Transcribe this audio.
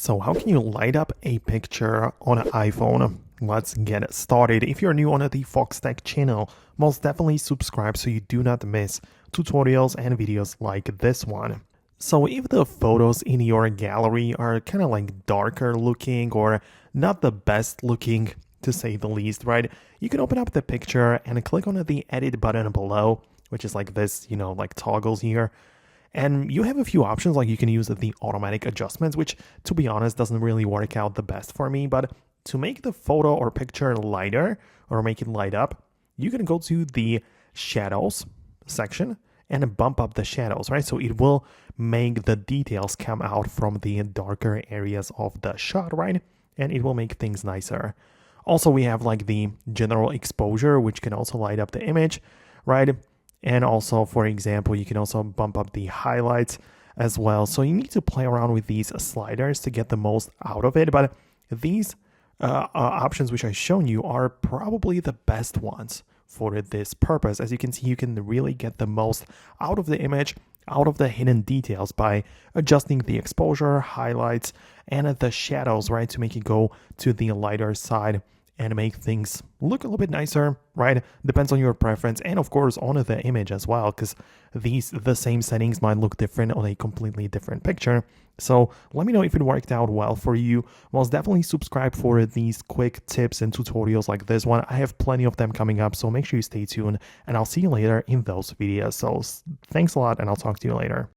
So how can you light up a picture on an iPhone? Let's get started. If you're new on the Foxtecc channel, most definitely subscribe so you do not miss tutorials and videos like this one. So if the photos in your gallery are kind of like darker looking or not the best looking to say the least, right? You can open up the picture and click on the edit button below, which is like this, like toggles here. And you have a few options, like you can use the automatic adjustments, which to be honest doesn't really work out the best for me. But to make the photo or picture lighter or make it light up, you can go to the shadows section and bump up the shadows, right? So it will make the details come out from the darker areas of the shot, right? And it will make things nicer. Also, we have like the general exposure, which can also light up the image, right? And also, for example, you can also bump up the highlights as well. So you need to play around with these sliders to get the most out of it. But these options which I've shown you are probably the best ones for this purpose. As you can see, you can really get the most out of the image, out of the hidden details by adjusting the exposure, highlights, and the shadows, right, to make it go to the lighter side and make things look a little bit nicer, right? Depends on your preference and of course on the image as well, because the same settings might look different on a completely different picture. So let me know if it worked out well for you. Most definitely subscribe for these quick tips and tutorials like this one. I have plenty of them coming up, so make sure you stay tuned and I'll see you later in those videos. So thanks a lot and I'll talk to you later.